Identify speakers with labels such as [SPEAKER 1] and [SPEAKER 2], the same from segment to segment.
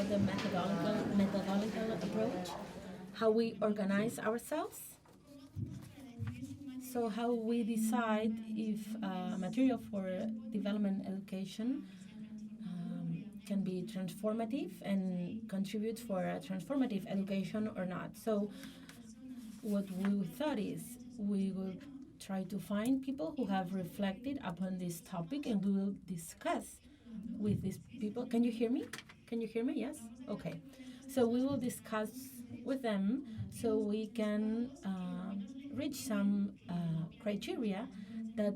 [SPEAKER 1] about the methodological approach, how we organize ourselves. So how we decide if material for development education can be transformative and contribute for a transformative education or not. So what we thought is we will try to find people who have reflected upon this topic, and we will discuss with these people. Can you hear me? Can you hear me? Yes? Okay. So we will discuss with them so we can reach some criteria that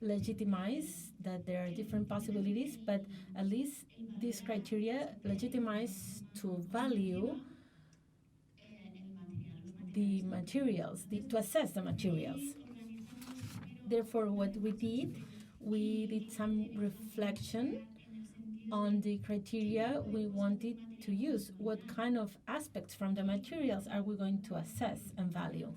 [SPEAKER 1] legitimize that there are different possibilities, but at least this criteria legitimize to value the materials, to assess the materials. Therefore, what we did some reflection on the criteria we wanted to use. What kind of aspects from the materials are we going to assess and value?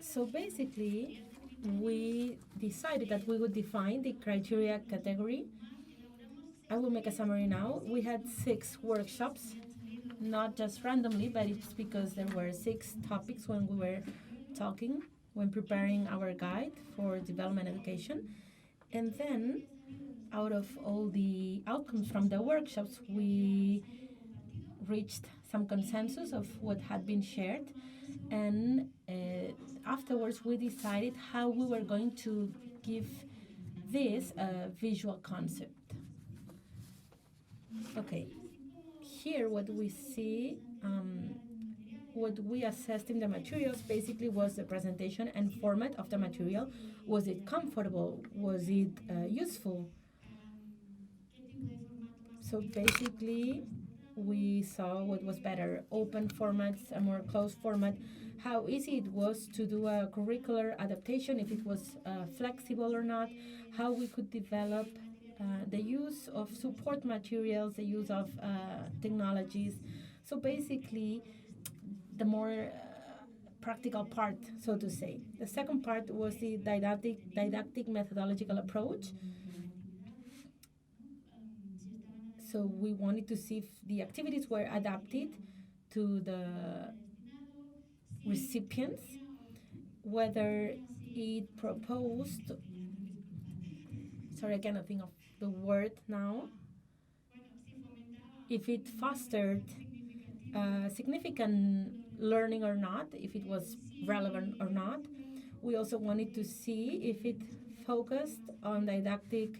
[SPEAKER 1] So basically, we decided that we would define the criteria category. I will make a summary now. We had 6 workshops, not just randomly, but it's because there were 6 topics when we were talking, when preparing our guide for development education. And then, out of all the outcomes from the workshops, we reached some consensus of what had been shared. And afterwards, we decided how we were going to give this a visual concept. Okay, here what we see, what we assessed in the materials basically was the presentation and format of the material. Was it comfortable? Was it useful? So basically, we saw what was better, open formats, a more closed format, how easy it was to do a curricular adaptation, if it was flexible or not, how we could develop the use of support materials, the use of technologies. So basically, the more practical part, so to say. The second part was the didactic methodological approach. So we wanted to see if the activities were adapted to the recipients, whether it proposed, sorry, I cannot think of the word now, if it fostered significant learning or not, if it was relevant or not. We also wanted to see if it focused on didactic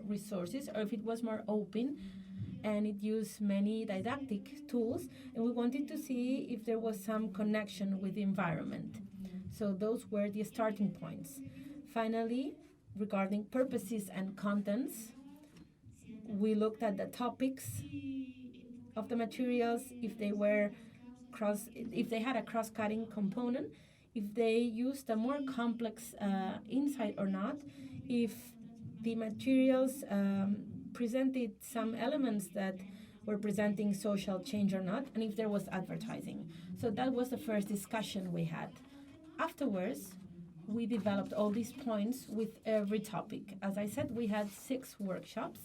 [SPEAKER 1] resources or if it was more open and it used many didactic tools, and we wanted to see if there was some connection with the environment. So those were the starting points. Finally, regarding purposes and contents, we looked at the topics of the materials, if they had a cross-cutting component, if they used a more complex insight or not, if the materials presented some elements that were presenting social change or not, and if there was advertising. So that was the first discussion we had. Afterwards, we developed all these points with every topic. As I said, we had 6 workshops.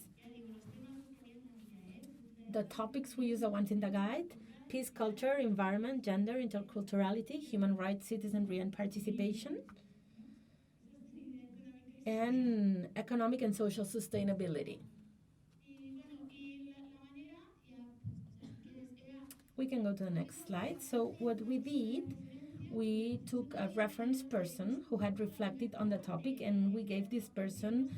[SPEAKER 1] The topics we use are ones in the guide: peace, culture, environment, gender, interculturality, human rights, citizenry, and participation, and economic and social sustainability. We can go to the next slide. So what we did, we took a reference person who had reflected on the topic, and we gave this person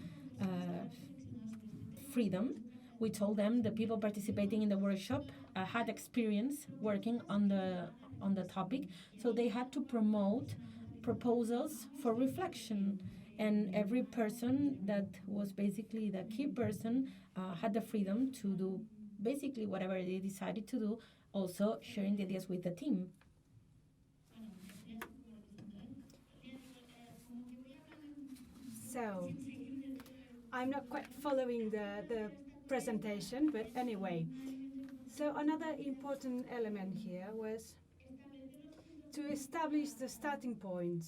[SPEAKER 1] freedom. We told them the people participating in the workshop had experience working on the topic, so they had to promote proposals for reflection. And every person that was basically the key person had the freedom to do basically whatever they decided to do, also sharing the ideas with the team.
[SPEAKER 2] So, I'm not quite following the presentation, but anyway. So another important element here was to establish the starting point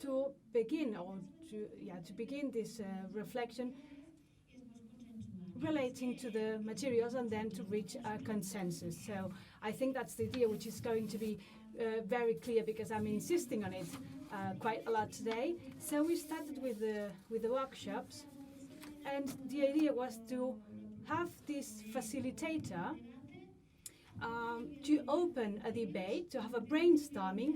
[SPEAKER 2] to begin this reflection relating to the materials and then to reach a consensus. So I think that's the idea, which is going to be very clear because I'm insisting on it quite a lot today. So we started with the workshops, and the idea was to have this facilitator to open a debate, to have a brainstorming,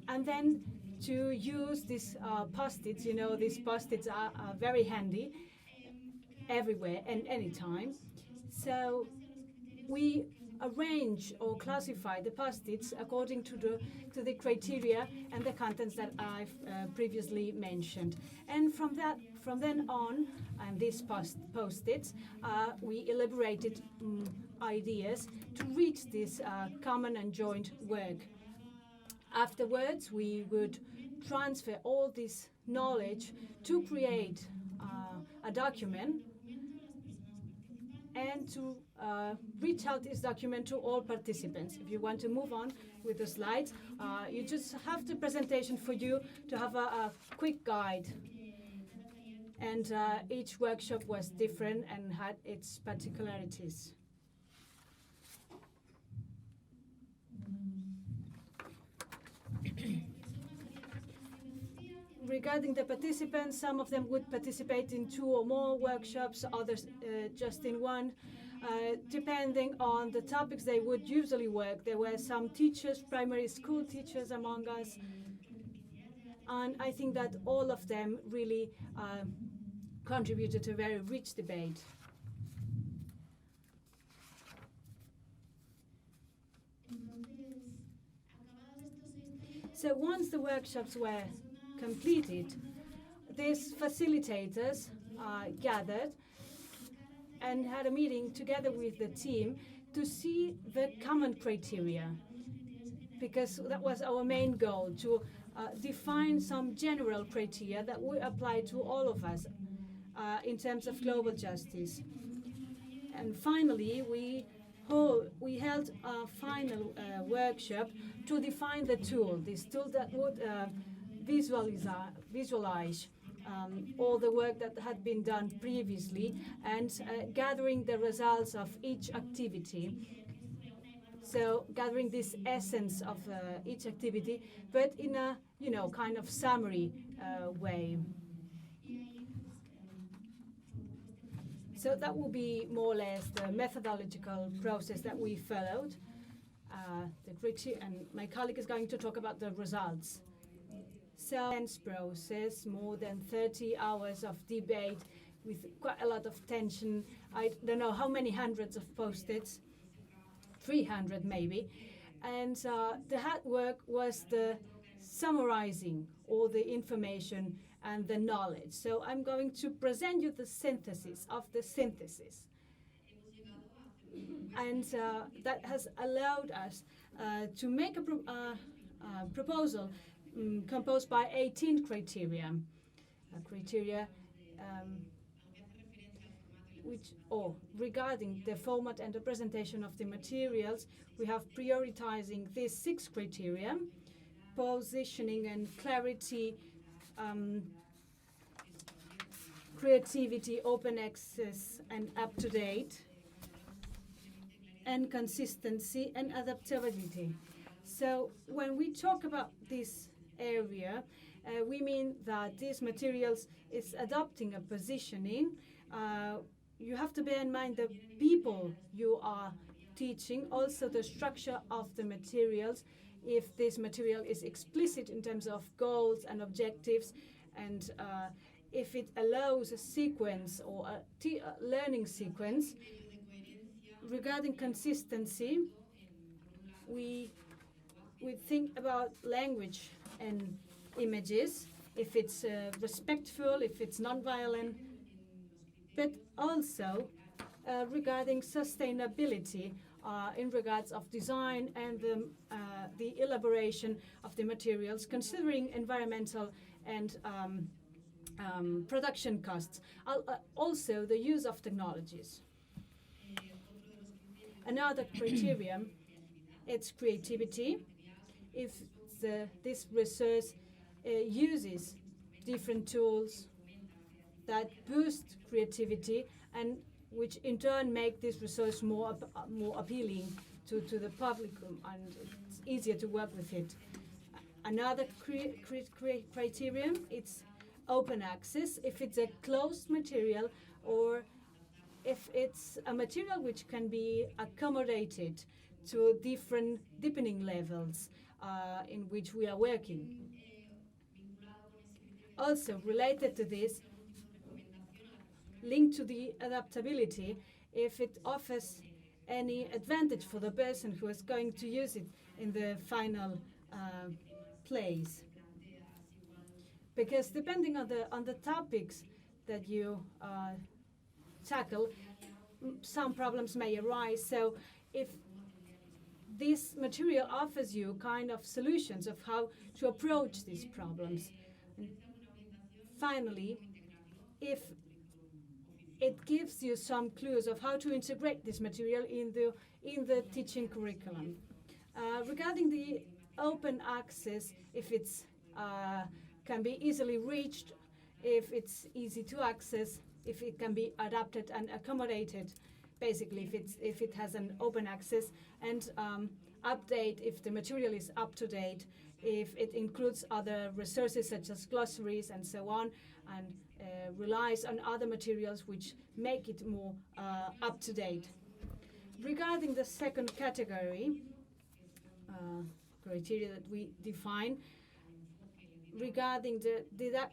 [SPEAKER 2] and then to use these post-its. You know, these post-its are very handy everywhere and anytime. So we arrange or classify the post-its according to the criteria and the contents that I've previously mentioned. And from then on, and these post-its, we elaborated ideas to reach this common and joint work. Afterwards, we would transfer all this knowledge to create a document and to reach out this document to all participants. If you want to move on with the slides, you just have the presentation for you to have a quick guide. And each workshop was different and had its particularities. Regarding the participants, some of them would participate in 2 or more workshops, others just in one. Depending on the topics they would usually work. There were some teachers, primary school teachers among us, and I think that all of them really contributed to a very rich debate. So once the workshops were completed, these facilitators gathered and had a meeting together with the team to see the common criteria, because that was our main goal, to define some general criteria that would apply to all of us in terms of global justice. And finally, we held a final workshop to define the tool, this tool that would visualize all the work that had been done previously and gathering the results of each activity. So gathering this essence of each activity, but in a kind of summary way. So that will be more or less the methodological process that we followed. And my colleague is going to talk about the results. So, intense process, more than 30 hours of debate with quite a lot of tension. I don't know how many hundreds of post-its, 300 maybe. And the hard work was the summarizing all the information and the knowledge. So I'm going to present you the synthesis of the synthesis. And that has allowed us to make a proposal composed by 18 criteria. Regarding the format and the presentation of the materials, we have prioritizing these 6 criteria: positioning and clarity, creativity, open access and up-to-date, and consistency and adaptability. So when we talk about this area, we mean that these materials is adopting a positioning. You have to bear in mind the people you are teaching, also the structure of the materials, if this material is explicit in terms of goals and objectives, and if it allows a sequence or a learning sequence. Regarding consistency, we think about language and images, if it's respectful, if it's non-violent, but also regarding sustainability in regards of design and the elaboration of the materials, considering environmental and production costs, also the use of technologies. Another criterion, it's creativity. If this research uses different tools that boost creativity and which in turn make this resource more appealing to the public, and it's easier to work with it. Another criterion, it's open access. If it's a closed material or if it's a material which can be accommodated to different deepening levels in which we are working. Also related to this, linked to the adaptability, if it offers any advantage for the person who is going to use it in the final place. Because depending on the topics that you tackle, some problems may arise. So if this material offers you kind of solutions of how to approach these problems. And finally, if it gives you some clues of how to integrate this material in the teaching curriculum. Regarding the open access, if it's can be easily reached, if it's easy to access, if it can be adapted and accommodated, basically if it has an open access, and update if the material is up to date, if it includes other resources such as glossaries and so on, and relies on other materials which make it more up to date. Regarding the second category, criteria that we define, regarding the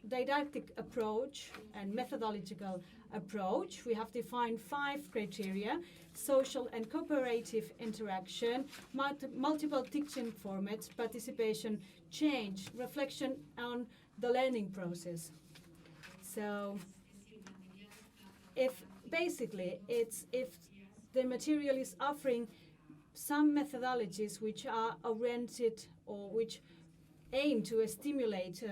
[SPEAKER 2] didactic approach and methodological approach, we have defined 5 criteria: social and cooperative interaction, multiple teaching formats, participation, change, reflection on the learning process. So if the material is offering some methodologies which are oriented or which aim to stimulate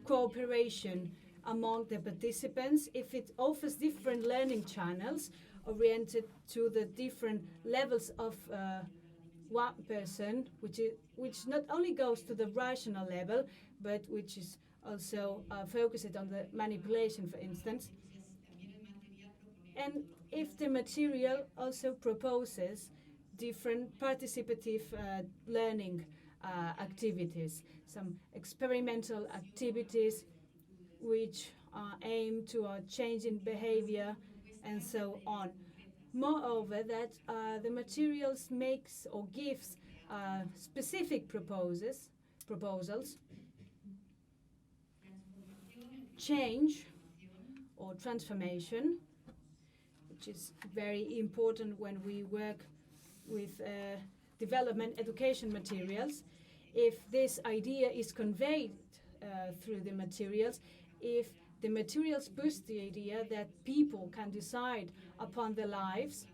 [SPEAKER 2] cooperation among the participants, if it offers different learning channels oriented to the different levels of one person, which not only goes to the rational level, but which is also focused on the manipulation, for instance. And if the material also proposes different participative learning activities, some experimental activities which aim to a change in behavior and so on. Moreover, that the materials makes or gives specific proposals, change or transformation, which is very important when we work with development education materials. If this idea is conveyed through the materials, if the materials boost the idea that people can decide upon their lives,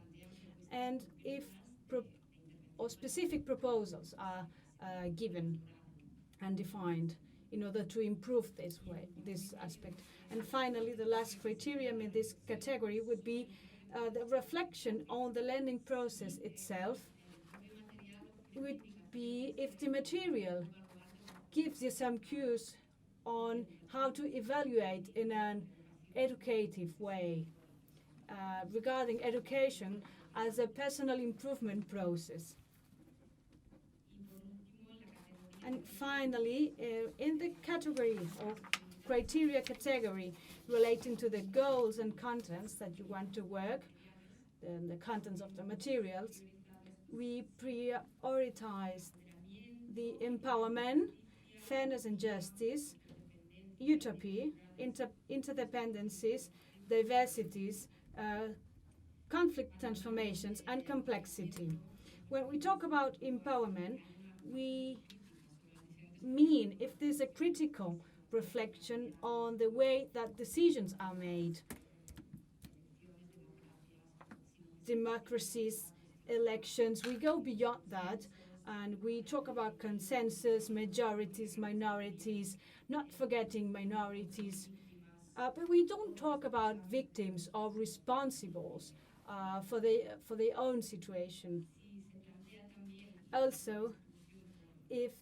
[SPEAKER 2] and if specific proposals are given and defined in order to improve this aspect. And finally, the last criterion in this category would be the reflection on the learning process itself. Would be if the material gives you some cues on how to evaluate in an educative way regarding education as a personal improvement process. And finally, in the category or criteria category relating to the goals and contents that you want to work, the contents of the materials, we prioritize the empowerment, fairness and justice, utopy, interdependencies, diversities, conflict transformations, and complexity. When we talk about empowerment, we mean if there's a critical reflection on the way that decisions are made. Democracies, elections, we go beyond that, and we talk about consensus, majorities, minorities, not forgetting minorities. But we don't talk about victims or responsibles for their own situation. Also, if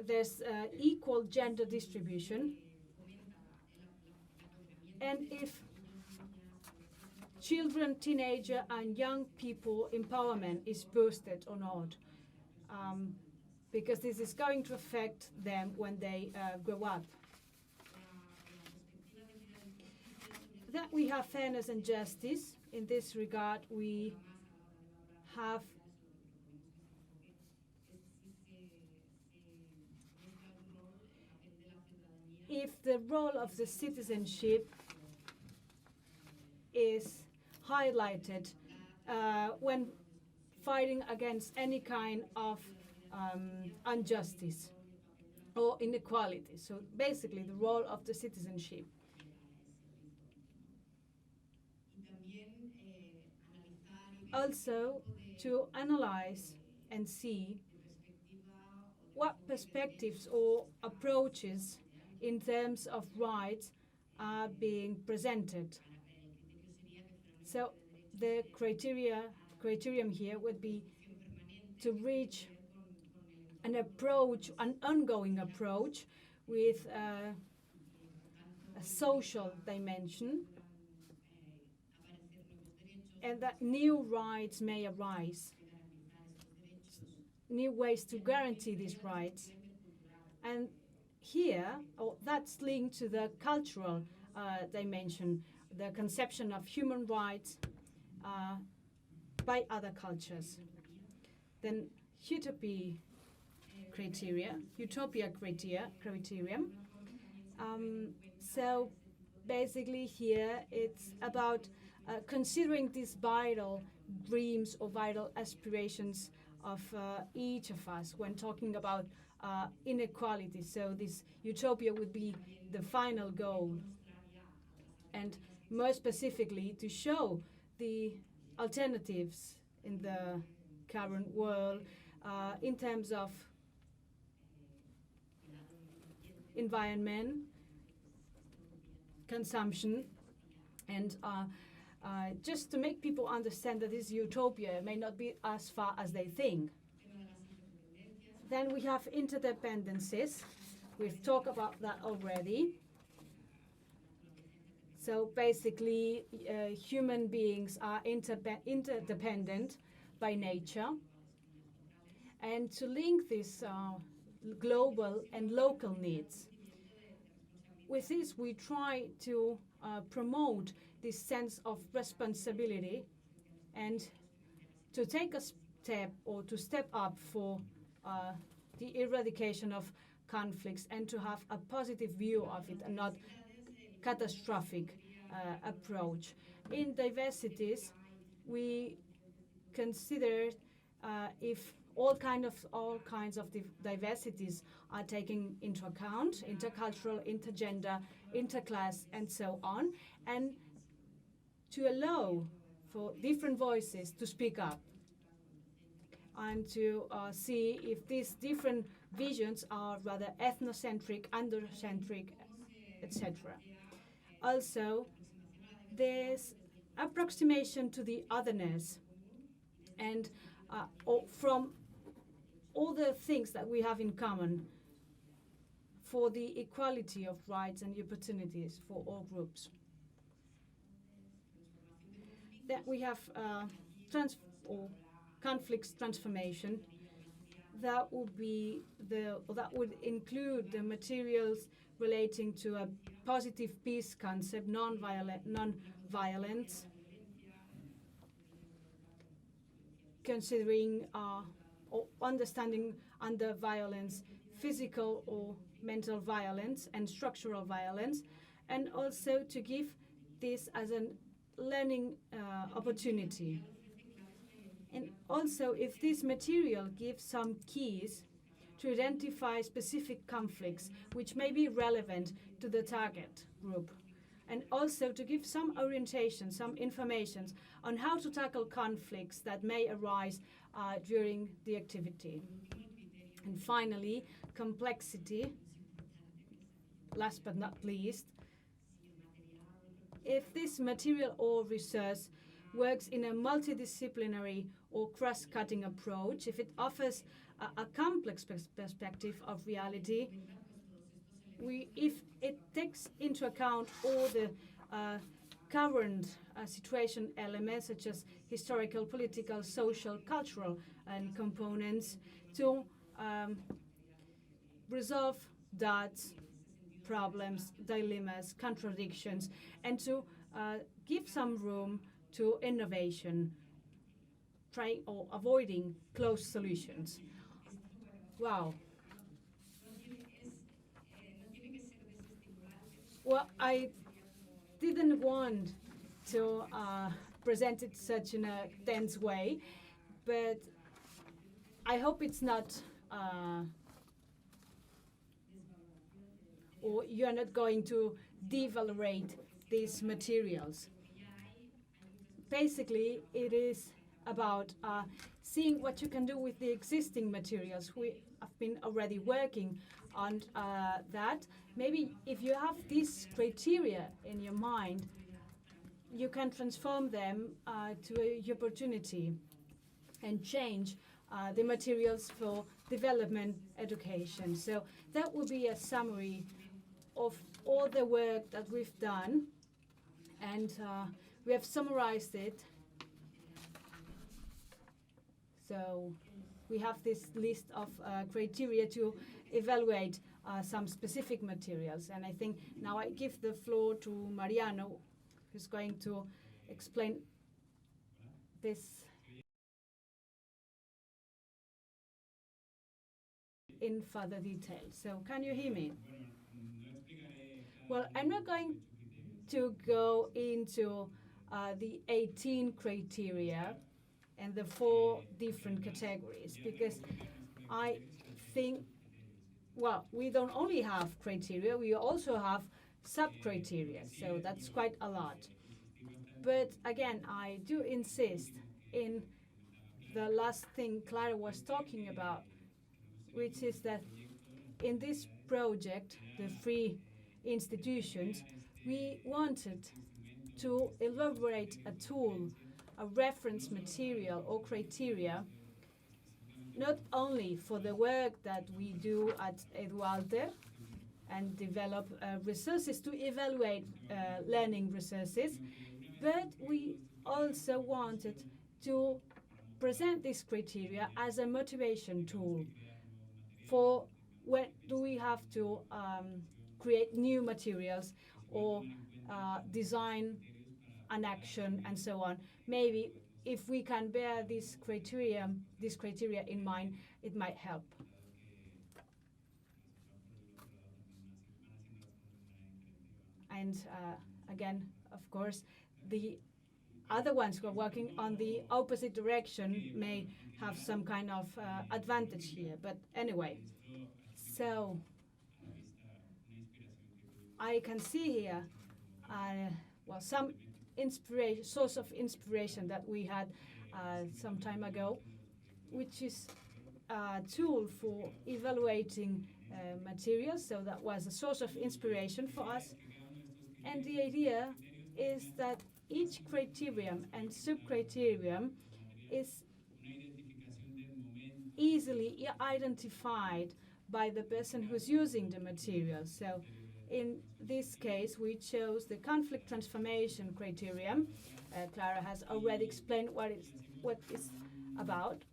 [SPEAKER 2] there's equal gender distribution, and if children, teenager, and young people empowerment is boosted or not, because this is going to affect them when they grow up. That we have fairness and justice. In this regard, we have if the role of the citizenship is highlighted when fighting against any kind of injustice or inequality. So basically the role of the citizenship. Also to analyze and see what perspectives or approaches in terms of rights are being presented. So the criterion here would be to reach an approach, an ongoing approach with a social dimension, and that new rights may arise, new ways to guarantee these rights. And here, that's linked to the cultural dimension, the conception of human rights by other cultures. Then utopia criterion. So basically here it's about considering these vital dreams or vital aspirations of each of us when talking about inequality. So this utopia would be the final goal. And more specifically, to show the alternatives in the current world in terms of environment, consumption, and just to make people understand that this utopia may not be as far as they think. Then we have interdependencies. We've talked about that already. So basically, human beings are interdependent by nature. And to link these global and local needs, with this we try to promote this sense of responsibility and to take a step or to step up for the eradication of conflicts and to have a positive view of it and not catastrophic approach. In diversities, we consider if all kinds of diversities are taken into account, intercultural, intergender, interclass, and so on, and to allow for different voices to speak up and to see if these different visions are rather ethnocentric, androcentric, etc. Also, there's approximation to the otherness and from all the things that we have in common for the equality of rights and opportunities for all groups. Then we have conflicts transformation. That would include the materials relating to a positive peace concept, non-violence, considering or understanding under violence physical or mental violence and structural violence, and also to give this as a learning opportunity. And also, if this material gives some keys to identify specific conflicts which may be relevant to the target group, and also to give some orientation, some information on how to tackle conflicts that may arise during the activity. And finally, complexity, last but not least. If this material or research works in a multidisciplinary or cross-cutting approach, if it offers a complex perspective of reality, if it takes into account all the current situation elements such as historical, political, social, cultural and components to resolve doubts, problems, dilemmas, contradictions, and to give some room to innovation, trying or avoiding closed solutions. Wow. Well, I didn't want to present it such in a dense way, but I hope it's not, or you're not going to devalorate these materials. Basically, it is about seeing what you can do with the existing materials. We have been already working on that. Maybe if you have these criteria in your mind, you can transform them to a opportunity and change the materials for development education. So that will be a summary of all the work that we've done, and we have summarized it. So we have this list of criteria to evaluate some specific materials. And I think now I give the floor to Mariano, who's going to explain this in further detail. So can you hear me? Well, I'm not going to go into the 18 criteria and the 4 different categories, because I think, well, we don't only have criteria, we also have sub-criteria, so that's quite a lot. But again, I do insist in the last thing Clara was talking about, which is that in this project, the 3 institutions, we wanted to elaborate a tool, a reference material or criteria, not only for the work that we do at Edualter and develop resources to evaluate learning resources, but we also wanted to present this criteria as a motivation tool for when do we have to create new materials or design an action and so on. Maybe if we can bear this criteria in mind, it might help. And again, of course, the other ones who are working on the opposite direction may have some kind of advantage here. But anyway, so I can see here, well, some source of inspiration that we had some time ago, which is a tool for evaluating materials. So that was a source of inspiration for us. And the idea is that each criterion and sub-criterion is easily identified by the person who's using the material. So in this case, we chose the conflict transformation criterion. Clara has already explained what it's about.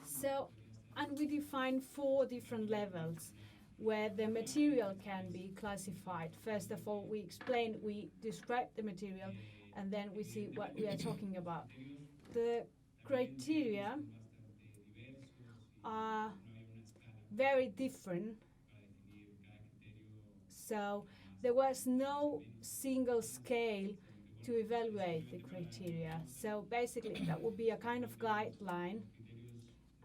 [SPEAKER 2] So, and we define 4 different levels where the material can be classified. First of all, we describe the material, and then we see what we are talking about. The criteria are very different, so there was no single scale to evaluate the criteria. So basically, that would be a kind of guideline,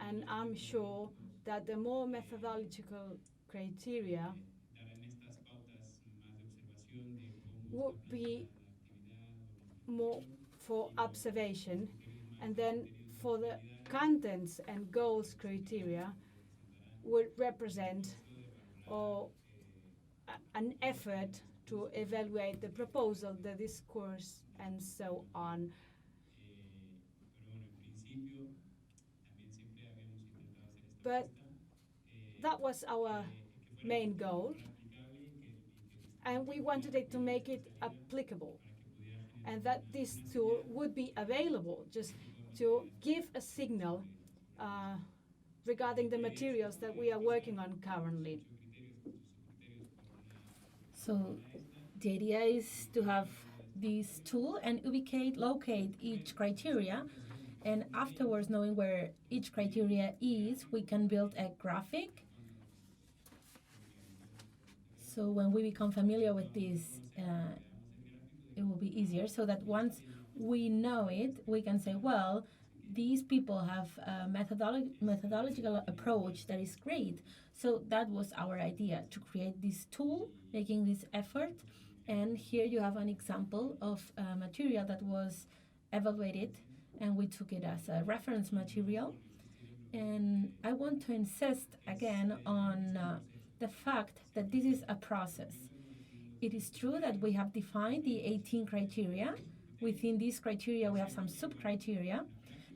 [SPEAKER 2] and I'm sure that the more methodological criteria would be more for observation, and then for the contents and goals criteria would represent or an effort to evaluate the proposal, the discourse, and so on, But that was our main goal, and we wanted it to make it applicable, and that this tool would be available just to give a signal uh, regarding the materials that we are working on currently.
[SPEAKER 1] So the idea is to have this tool and locate each criteria, and afterwards, knowing where each criteria is, we can build a graphic. So when we become familiar with this, it will be easier, so that once we know it, we can say, well, these people have a methodological approach that is great. So that was our idea, to create this tool, making this effort. And here you have an example of a material that was evaluated, and we took it as a reference material. And I want to insist again on the fact that this is a process. It is true that we have defined the 18 criteria. Within these criteria, we have some sub-criteria.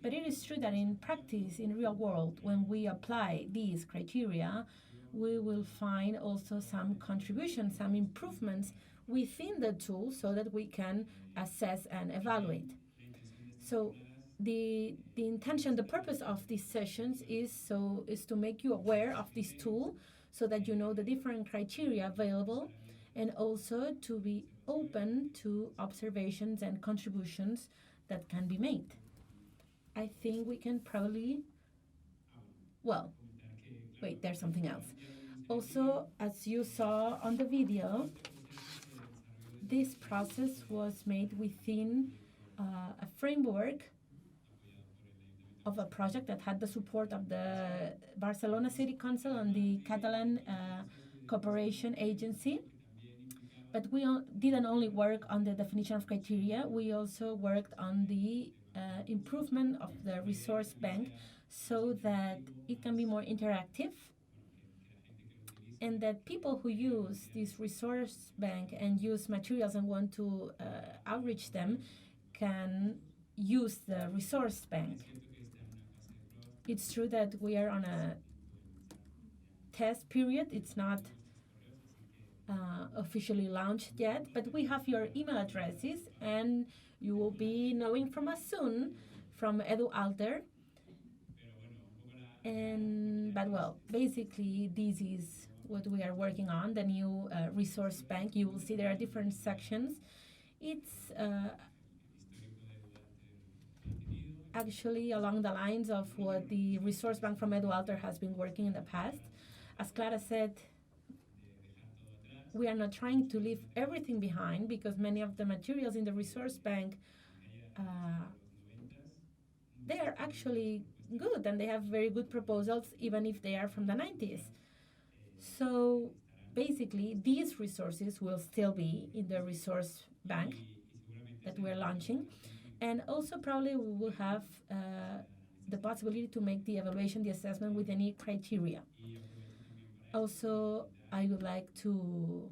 [SPEAKER 1] But it is true that in practice, in real world, when we apply these criteria, we will find also some contributions, some improvements within the tool, so that we can assess and evaluate. So the intention, the purpose of these sessions is to make you aware of this tool, so that you know the different criteria available, and also to be open to observations and contributions that can be made. I think we can probably, well, wait, there's something else. Also, as you saw on the video, this process was made within a framework of a project that had the support of the Barcelona City Council and the Catalan Cooperation Agency. But we didn't only work on the definition of criteria, we also worked on the improvement of the resource bank, so that it can be more interactive, and that people who use this resource bank and use materials and want to outreach them can use the resource bank. It's true that we are on a test period. It's not officially launched yet, but we have your email addresses, and you will be knowing from us soon from EduAlter. But well, basically this is what we are working on, the new resource bank. You will see there are different sections. It's actually along the lines of what the resource bank from EduAlter has been working in the past. As Clara said, we are not trying to leave everything behind, because many of the materials in the resource bank, they are actually good, and they have very good proposals, even if they are from the 90s. So basically, these resources will still be in the resource bank that we're launching. And also probably we will have the possibility to make the evaluation, the assessment with any criteria. Also, I would like to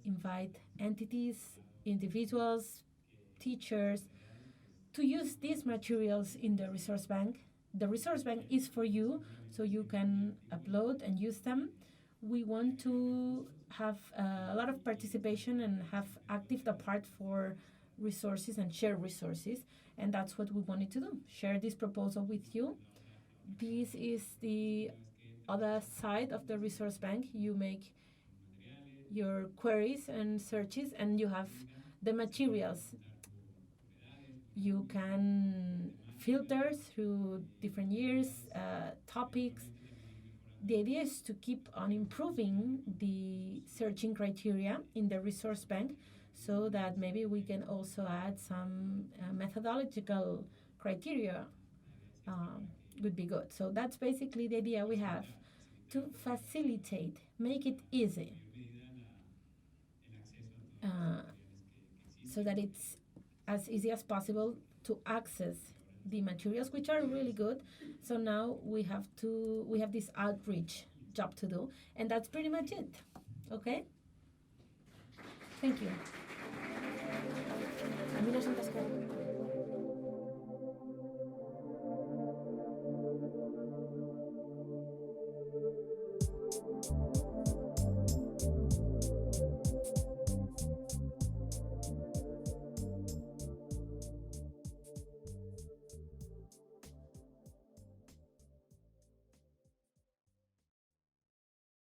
[SPEAKER 1] invite entities, individuals, teachers, to use these materials in the resource bank. The resource bank is for you, so you can upload and use them. We want to have a lot of participation and have active the part for resources and share resources, and that's what we wanted to do, share this proposal with you. This is the other side of the resource bank. You make your queries and searches, and you have the materials. You can filter through different years, topics. The idea is to keep on improving the searching criteria in the resource bank, so that maybe we can also add some methodological criteria. Would be good. So that's basically the idea we have, to facilitate, make it easy, so that it's as easy as possible to access the materials, which are really good. So now we have this outreach job to do, and that's pretty much it. Okay? Thank you. A mí no se me